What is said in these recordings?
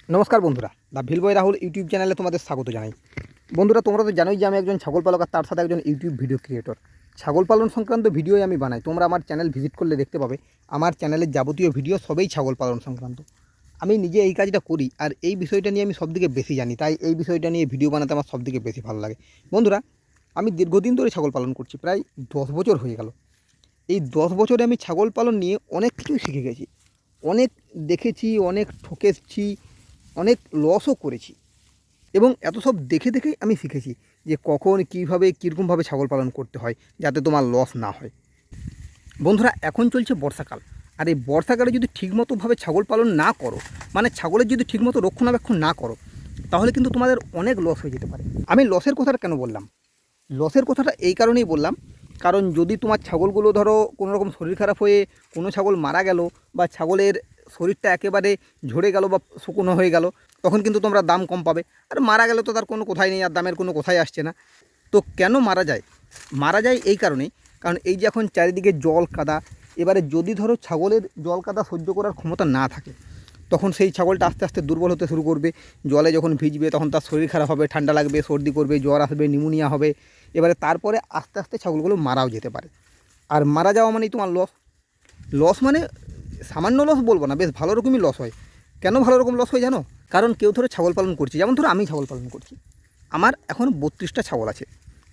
নমস্কার বন্ধুরা, the ভিলবয় Rahul YouTube চ্যানেলে তোমাদের স্বাগত জানাই। বন্ধুরা, তোমরা তো জানোই যে আমি একজন ছাগল পালক আর তার সাথে একজন ইউটিউব ভিডিও ক্রিয়েটর। ছাগল পালন সংক্রান্ত ভিডিওই আমি বানাই। তোমরা আমার চ্যানেল ভিজিট করলে দেখতে পাবে আমার চ্যানেলের যাবতীয় ভিডিও সবই ছাগল পালন সংক্রান্ত। আমি নিজে এই কাজটা করি আর এই বিষয়টা নিয়ে আমি সবথেকে বেশি জানি, তাই এই বিষয়টা নিয়ে ভিডিও বানাতে আমার সবথেকে বেশি ভালো লাগে। বন্ধুরা, আমি দীর্ঘদিন ধরে ছাগল পালন করছি, প্রায় 10 বছর হয়ে গেল। এই 10 বছরে আমি ছাগল পালন নিয়ে অনেক কিছুই শিখে গেছি, অনেক দেখেছি, অনেক ঠকেছি, অনেক লসও করেছি। এবং এত সব দেখে দেখেই আমি শিখেছি যে কখন কীভাবে কীরকমভাবে ছাগল পালন করতে হয় যাতে তোমার লস না হয়। বন্ধুরা, এখন চলছে বর্ষাকাল, আর এই বর্ষাকালে যদি ঠিকমতোভাবে ছাগল পালন না করো, মানে ছাগলের যদি ঠিকমতো রক্ষণাবেক্ষণ না করো, তাহলে কিন্তু তোমাদের অনেক লস হয়ে যেতে পারে। আমি লসের কথাটা কেন বললাম? লসের কথাটা এই কারণেই বললাম, কারণ যদি তোমার ছাগলগুলো ধরো কোনো রকম শরীর খারাপ হয়ে কোনো ছাগল মারা গেল, বা ছাগলের শরীরটা একেবারে ঝরে গেল বা শুকনো হয়ে গেল, তখন কিন্তু তোমরা দাম কম পাবে। আর মারা গেলে তো তার কোনো কথাই নেই, আর দামের কোনো কথাই আসছে না। তো কেন মারা যায়? মারা যায় এই কারণেই, কারণ এই যে এখন চারিদিকে জল কাদা, এবারে যদি ধরো ছাগলের জল কাদা সহ্য করার ক্ষমতা না থাকে, তখন সেই ছাগলটা আস্তে আস্তে দুর্বল হতে শুরু করবে। জলে যখন ভিজবে তখন তার শরীর খারাপ হবে, ঠান্ডা লাগবে, সর্দি করবে, জ্বর আসবে, নিউমোনিয়া হবে। এবারে তারপরে আস্তে আস্তে ছাগলগুলো মারাও যেতে পারে। আর মারা যাওয়া মানেই তোমার লস। লস মানে সামান্য লস বলবো না, বেশ ভালো রকমই লস হয়। কেন ভালো রকম লস হয় জানো? কারণ কেউ ধরো ছাগল পালন করছে, যেমন ধরো আমি ছাগল পালন করছি, আমার এখন 32টা ছাগল আছে।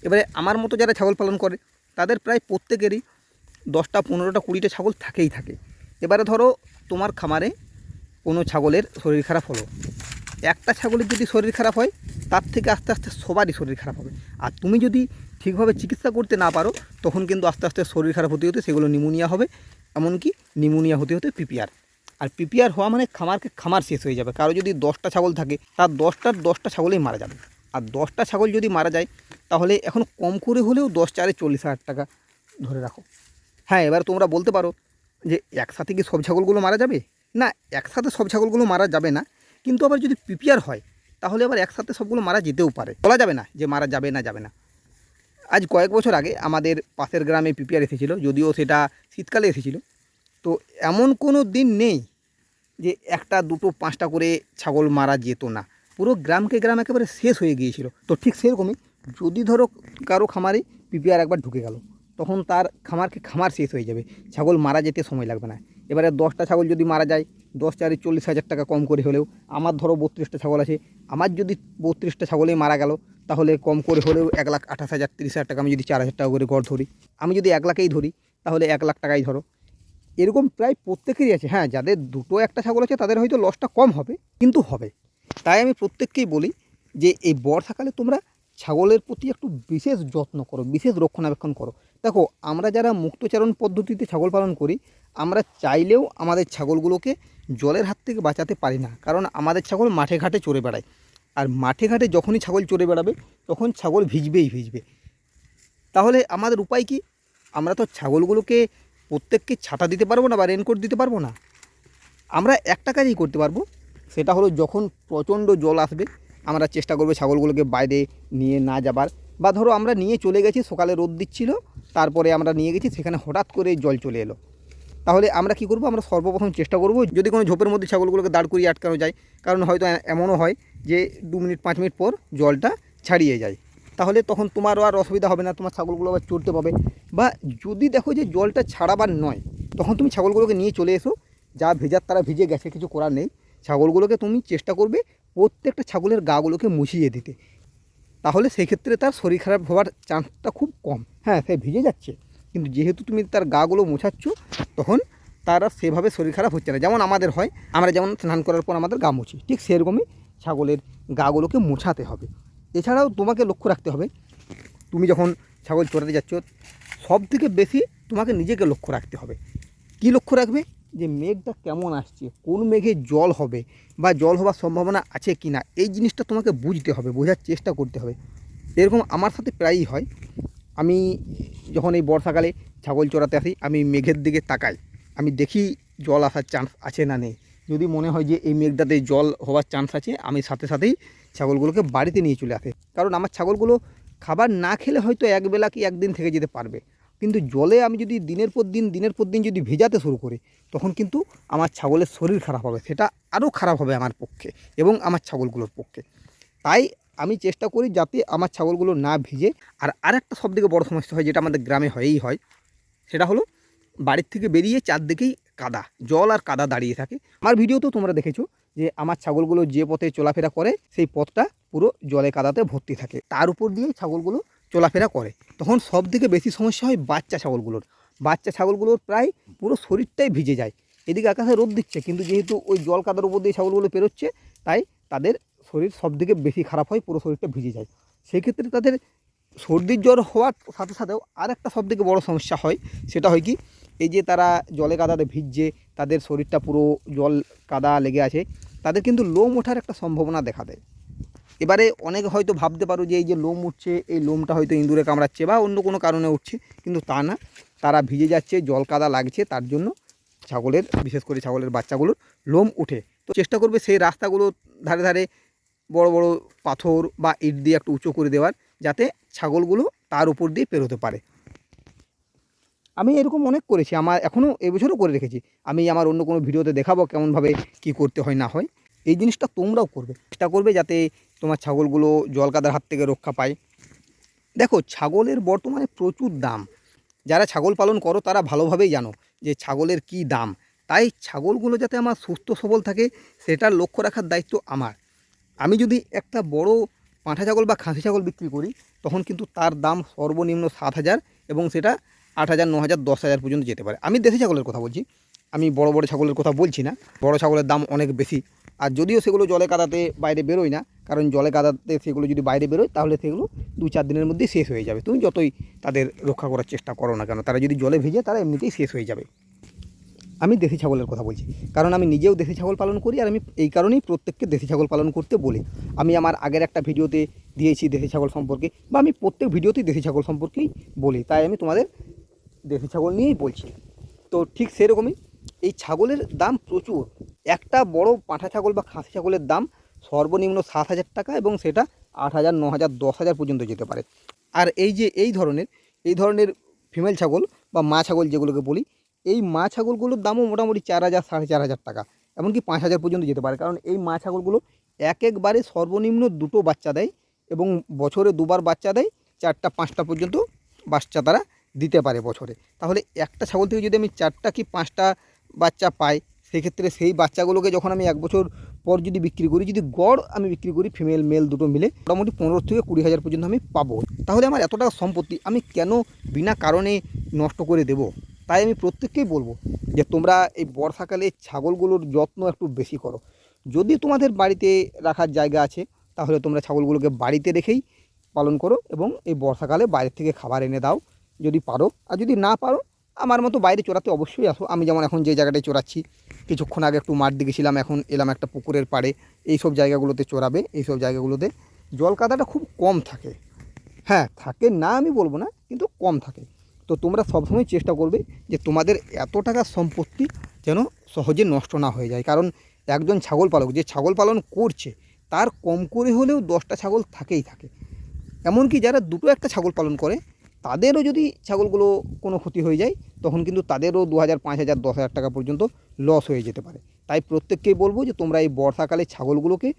এবারে আমার মতো যারা ছাগল পালন করে তাদের প্রায় প্রত্যেকেরই 10টা 15টা 20টা ছাগল থাকেই থাকে। এবারে ধরো তোমার খামারে কোনো ছাগলের শরীর খারাপ হলো, একটা ছাগলের যদি শরীর খারাপ হয়, তার থেকে আস্তে আস্তে সবারই শরীর খারাপ হবে। আর তুমি যদি ঠিকভাবে চিকিৎসা করতে না পারো, তখন কিন্তু আস্তে আস্তে শরীর খারাপ হতে হতে সেগুলো নিউমোনিয়া হবে, এমনকি নিউমোনিয়া হতে হতে পিপিআর। আর পিপিআর হওয়া মানে খামার শেষ হয়ে যাবে। কারো যদি 10টা ছাগল থাকে, তার 10টার 10টা ছাগলেই মারা যাবে। আর 10টা ছাগল যদি মারা যায়, তাহলে এখন কম করে হলেও 10 চারে 40,000 টাকা ধরে রাখো। হ্যাঁ, এবার তোমরা বলতে পারো যে একসাথে কি সব ছাগলগুলো মারা যাবে? না, একসাথে সব ছাগলগুলো মারা যাবে না, কিন্তু আবার যদি পিপিআর হয়, তাহলে আবার একসাথে সবগুলো মারা যেতেও পারে। বলা যাবে না যে মারা যাবে না। আজ কয়েক বছর আগে আমাদের পাশের গ্রামে পিপিআর এসেছিলো, যদিও সেটা শীতকালে এসেছিলো। তো এমন কোনো দিন নেই যে একটা দুটো 5টা করে ছাগল মারা যেত না। পুরো গ্রাম একেবারে শেষ হয়ে গিয়েছিল। তো ঠিক সেরকমই, যদি ধরো কারো খামারে পিপিআর একবার ঢুকে গেল, তখন তার খামার শেষ হয়ে যাবে, ছাগল মারা যেতে সময় লাগবে না। এবারে 10টা ছাগল যদি মারা যায়, 10 চারে 40,000 টাকা কম করে হলেও, আমার ধরো 32টা ছাগল আছে, আমার যদি 32টা ছাগলেই মারা গেল, তাহলে কম করে হলেও 1,28,000 30,000 টাকা, আমি যদি 4,000 টাকা করে গড় ধরি, আমি যদি 1 লাখেই ধরি, তাহলে 1 লাখ টাকাই ধরো। এরকম প্রায় প্রত্যেকেরই আছে। হ্যাঁ, যাদের দুটো একটা ছাগল আছে তাদের হয়তো লসটা কম হবে, কিন্তু হবে। তাই আমি প্রত্যেককেই বলি যে এই বর্ষাকালে তোমরা ছাগলের প্রতি একটু বিশেষ যত্ন করো, বিশেষ রক্ষণাবেক্ষণ করো। দেখো, আমরা যারা মুক্তচারণ পদ্ধতিতে ছাগল পালন করি, আমরা চাইলেও আমাদের ছাগলগুলোকে জলের হাত থেকে বাঁচাতে পারি না, কারণ আমাদের ছাগল মাঠে ঘাটে চড়ে বেড়ায়। আর মাঠে ঘাটে যখনই ছাগল চড়ে বেড়াবে, তখন ছাগল ভিজবে। তাহলে আমাদের উপায় কি? আমরা তো ছাগলগুলোকে প্রত্যেককে ছাতা দিতে পারবো না বা রেনকোট দিতে পারবো না। আমরা একটা কাজই করতে পারবো, সেটা হলো যখন প্রচণ্ড জল আসবে, আমরা চেষ্টা করবো ছাগলগুলোকে বাইরে নিয়ে না যাবার। বা ধরো আমরা নিয়ে চলে গেছি, সকালে রোদ দিচ্ছিল, তারপরে আমরা নিয়ে গেছি, সেখানে হঠাৎ করে জল চলে এলো, তাহলে আমরা কি করব? আমরা সর্বপ্রথম চেষ্টা করব যদি কোনো ঝোপের মধ্যে ছাগলগুলোকে দাঁড় করিয়ে আটকানো যায়, কারণ হয়তো এমনও হয় যে 2 মিনিট 5 মিনিট পর জলটা ছাড়িয়ে যায়, তাহলে তখন তোমারও আর অসুবিধা হবে না, তোমার ছাগলগুলো আবার চড়তে পাবে। বা যদি দেখো যে জলটা ছাড়াবার নয়, তখন তুমি ছাগলগুলোকে নিয়ে চলে এসো, যা ভেজার তারা ভিজে গেছে, কিছু করার নেই। ছাগলগুলোকে তুমি চেষ্টা করবে প্রত্যেকটা ছাগলের গাগুলোকে মুছিয়ে দিতে, তাহলে সেই ক্ষেত্রে তার শরীর খারাপ হওয়ার চান্সটা খুব কম। হ্যাঁ, সে ভিজে যাচ্ছে, কিন্তু যেহেতু তুমি তার গাগুলো মোছাচ্ছ, তখন তার আর সেভাবে শরীর খারাপ হচ্ছে না। যেমন আমাদের হয়, আমরা যেমন স্নান করার পর আমাদের গা মুছি, ঠিক সেরকমই ছাগলের গাগুলোকে মোছাতে হবে। এছাড়াও তোমাকে লক্ষ্য রাখতে হবে, তুমি যখন ছাগল চড়াতে যাচ্ছ, সব থেকে বেশি তোমাকে নিজেকে লক্ষ্য রাখতে হবে। কি লক্ষ্য রাখবে? যে মেঘটা কেমন আসছে, কোন মেঘে জল হবে বা জল হওয়ার সম্ভাবনা আছে কি না, এই জিনিসটা তোমাকে বুঝতে হবে, বোঝার চেষ্টা করতে হবে। এরকম আমার সাথে প্রায়ই হয়। আমি যখন এই বর্ষাকালে ছাগল চড়াতে আসি, আমি মেঘের দিকে তাকাই, আমি দেখি জল আসার চান্স আছে না নেই। যদি মনে হয় যে এই মেঘটাতে জল হওয়ার চান্স আছে, আমি সাথে সাথেই ছাগলগুলোকে বাড়িতে নিয়ে চলে আসি। কারণ আমার ছাগলগুলো খাবার না খেলে হয়তো একবেলা কি একদিন থেকে যেতে পারবে, কিন্তু জলে আমি যদি দিনের পর দিন যদি ভেজাতে শুরু করি, তখন কিন্তু আমার ছাগলের শরীর খারাপ হবে, সেটা আরও খারাপ হবে আমার পক্ষে এবং আমার ছাগলগুলোর পক্ষে। তাই আমি চেষ্টা করি যাতে আমার ছাগলগুলো না ভিজে। আর আরেকটা সবথেকে বড় সমস্যা হয়, যেটা আমাদের গ্রামে হয়েই হয়, সেটা হলো বাড়ির থেকে বেরিয়ে চারদিকেই কাদা, জল আর কাদা দাঁড়িয়ে থাকে। আমার ভিডিওতেও তোমরা দেখেছো যে আমার ছাগলগুলো যে পথে চলাফেরা করে সেই পথটা পুরো জলে কাদাতে ভর্তি থাকে, তার উপর দিয়েই ছাগলগুলো চলাফেরা করে। তখন সবথেকে বেশি সমস্যা হয় বাচ্চা ছাগলগুলোর প্রায় পুরো শরীরটাই ভিজে যায়। এদিকে আকাশে রোদ দিচ্ছে, কিন্তু যেহেতু ওই জল কাদার উপর দিয়ে ছাগলগুলো পেরোচ্ছে, তাই তাদের শরীর সবথেকে বেশি খারাপ হয়, পুরো শরীরটা ভিজে যায়। সেক্ষেত্রে তাদের সর্দির জ্বর হওয়ার সাথে সাথেও আরেকটা সবথেকে বড় সমস্যা হয়, সেটা হয় কি, এই যে তারা জলে কাদাতে ভিজছে, তাদের শরীরটা পুরো জল কাদা লেগে আছে, তাদের কিন্তু লোম ওঠার একটা সম্ভাবনা দেখা দেয়। এবারে অনেকে হয়তো ভাবতে পারো যে এই যে লোম উঠছে, এই লোমটা হয়তো ইঁদুরে কামড়াচ্ছে বা অন্য কোনো কারণে উঠছে, কিন্তু তা না, তারা ভিজে যাচ্ছে, জল কাদা লাগছে, তার জন্য ছাগলের, বিশেষ করে ছাগলের বাচ্চাগুলোর লোম উঠে। তো চেষ্টা করবে সেই রাস্তাগুলোর ধারে ধারে বড় বড় পাথর বা ইট দিয়ে একটু উঁচু করে দেওয়ার, যাতে ছাগলগুলো তার উপর দিয়ে পেরোতে পারে। আমি এরকম অনেক করেছি, আমার এখনও এবছরও করে রেখেছি। আমি আমার অন্য কোনো ভিডিওতে দেখাবো কেমনভাবে কি করতে হয় না হয়। এই জিনিসটা তোমরাও করবে, চেষ্টা করবে যাতে তোমার ছাগলগুলো জল কাদার হাত থেকে রক্ষা পায়। দেখো, ছাগলের বর্তমানে প্রচুর দাম। যারা ছাগল পালন করো তারা ভালোভাবেই জানো যে ছাগলের কি দাম। তাই ছাগলগুলো যাতে আমার সুস্থ সবল থাকে, সেটার লক্ষ্য রাখার দায়িত্ব আমার। আমি যদি একটা বড় পাঁঠা ছাগল বা খাসি ছাগল বিক্রি করি, তখন কিন্তু তার দাম সর্বনিম্ন 7,000 এবং সেটা 8,000, 9,000, 10,000 পর্যন্ত যেতে পারে। আমি দেশি ছাগলের কথা বলছি, আমি বড় বড় ছাগলের কথা বলছি না। বড় ছাগলের দাম অনেক বেশি, আর যদিও সেগুলো জলে কাদাতে বাইরে বেরোয় না, কারণ জলে কাদাতে সেগুলো যদি বাইরে বেরোয় তাহলে সেগুলো 2-4 দিনের মধ্যেই শেষ হয়ে যাবে। তুমি যতই তাদের রক্ষা করার চেষ্টা করো না কেন, তারা যদি জলে ভিজে তারা এমনিতেই শেষ হয়ে যাবে। আমি দেশি ছাগলের কথা বলছি, কারণ আমি নিজেও দেশি ছাগল পালন করি, আর আমি এই কারণেই প্রত্যেককে দেশি ছাগল পালন করতে বলি। আমি আমার আগের একটা ভিডিওতে দিয়েছি দেশি ছাগল সম্পর্কে, বা আমি প্রত্যেক ভিডিওতেই দেশি ছাগল সম্পর্কেই বলি, তাই আমি তোমাদের দেশি ছাগল নিয়েই বলছি। তো ঠিক সেরকমই এই ছাগলের দাম প্রচুর। একটা বড় পাঁঠা ছাগল বা খাসি ছাগলের দাম সর্বনিম্ন 7,000 টাকা, এবং সেটা 8,000, 9,000, 10,000 পর্যন্ত যেতে পারে। আর এই যে এই ধরনের ফিমেল ছাগল বা মা ছাগল যেগুলোকে বলি, এই মা ছাগলগুলোর দামও মোটামুটি 4,000, 4,500 টাকা, এমনকি 5,000 পর্যন্ত যেতে পারে। কারণ এই মা ছাগলগুলো একবারে সর্বনিম্ন 2টো বাচ্চা দেয়, এবং বছরে 2বার বাচ্চা দেয়, 4টা 5টা পর্যন্ত বাচ্চা তারা দিতে পারে বছরে। তাহলে একটা ছাগল থেকে যদি আমি 4টা কি 5টা বাচ্চা পাই, সেক্ষেত্রে সেই বাচ্চাগুলোকে যখন আমি 1 বছর পর যদি বিক্রি করি, যদি গড় আমি বিক্রি করি ফিমেল মেল দুটো মিলে, মোটামুটি 15 থেকে 20,000 পর্যন্ত আমি পাবো। তাহলে আমার এত টাকা সম্পত্তি আমি কেন বিনা কারণে নষ্ট করে দেব? তাই আমি প্রত্যেককেই বলবো যে তোমরা এই বর্ষাকালে ছাগলগুলোর যত্ন একটু বেশি করো। যদি তোমাদের বাড়িতে রাখার জায়গা আছে, তাহলে তোমরা ছাগলগুলোকে বাড়িতে রেখেই পালন করো, এবং এই বর্ষাকালে বাইরে থেকে খাবার এনে দাও যদি পারো। আর যদি না পারো, আমার মতো বাইরে চড়াতে অবশ্যই আসো। আমি যেমন এখন যে জায়গাটায় চড়াচ্ছি, কিছুক্ষণ আগে একটু মাঠ দিকে ছিলাম, এখন এলাম একটা পুকুরের পাড়ে। এইসব জায়গাগুলোতে চড়াবে, এইসব জায়গাগুলোতে জল কাদাটা খুব কম থাকে। হ্যাঁ, থাকে না আমি বলবো না, কিন্তু কম থাকে। তো তোমরা সবসময় চেষ্টা করবে যে তোমাদের এত টাকার সম্পত্তি যেন সহজে নষ্ট না হয়ে যায়। কারণ একজন ছাগল পালক যে ছাগল পালন করছে, তার কম করে হলেও 10টা ছাগল থাকেই থাকে। এমনকি যারা 2টো-1টা ছাগল পালন করে, তাদেরও যদি ছাগলগুলো কোনো ক্ষতি হয়ে যায়, তখন কিন্তু তাদেরও 2,000, 5,000, 10,000 টাকা পর্যন্ত লস হয়ে যেতে পারে। তাই প্রত্যেককেই বলবো যে তোমরা এই বর্ষাকালে ছাগলগুলোকে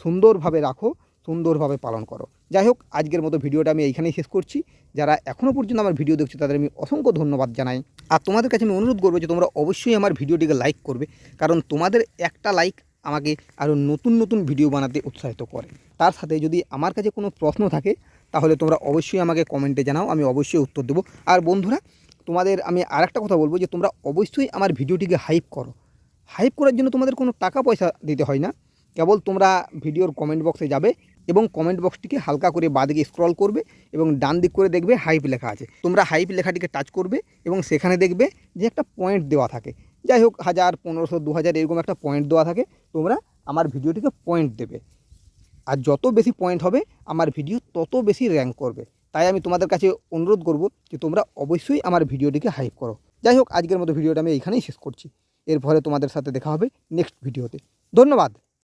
সুন্দরভাবে রাখো, সুন্দরভাবে পালন করো। যাই হোক, আজকের মতো ভিডিওটা আমি এইখানেই শেষ করছি। যারা এখনও পর্যন্ত আমার ভিডিও দেখছো তাদের আমি অসংখ্য ধন্যবাদ জানাই। আর তোমাদের কাছে আমি অনুরোধ করবো যে তোমরা অবশ্যই আমার ভিডিওটিকে লাইক করবে, কারণ তোমাদের একটা লাইক আমাকে আরও নতুন নতুন ভিডিও বানাতে উৎসাহিত করে। তার সাথে যদি আমার কাছে কোনো প্রশ্ন থাকে, তাহলে তোমরা অবশ্যই আমাকে কমেন্টে জানাও, আমি অবশ্যই উত্তর দেবো। আর বন্ধুরা, তোমাদের আমি আরেকটা কথা বলবো যে তোমরা অবশ্যই আমার ভিডিওটিকে হাইপ করো। হাইপ করার জন্য তোমাদের কোনো টাকা পয়সা দিতে হয় না, কেবল তোমরা ভিডিওর কমেন্ট বক্সে যাবে এবং কমেন্ট বক্সটিকে হালকা করে বাঁদিকে স্ক্রল করবে, এবং ডান দিক করে দেখবে হাইপ লেখা আছে। তোমরা হাইপ লেখাটিকে টাচ করবে, এবং সেখানে দেখবে যে একটা পয়েন্ট দেওয়া থাকে। যাই হোক, 1000, 1500, 2000 এরকম একটা পয়েন্ট দেওয়া থাকে। তোমরা আমার ভিডিওটিকে পয়েন্ট দেবে, আর যত বেশি পয়েন্ট হবে আমার ভিডিও তত বেশি র্যাঙ্ক করবে। তাই আমি তোমাদের কাছে অনুরোধ করব যে তোমরা অবশ্যই আমার ভিডিওটিকে হাইপ করো। যাই হোক, আজকের মতো ভিডিওটা আমি এইখানেই শেষ করছি। এর ফলে তোমাদের সাথে দেখা হবে নেক্সট ভিডিওতে। ধন্যবাদ।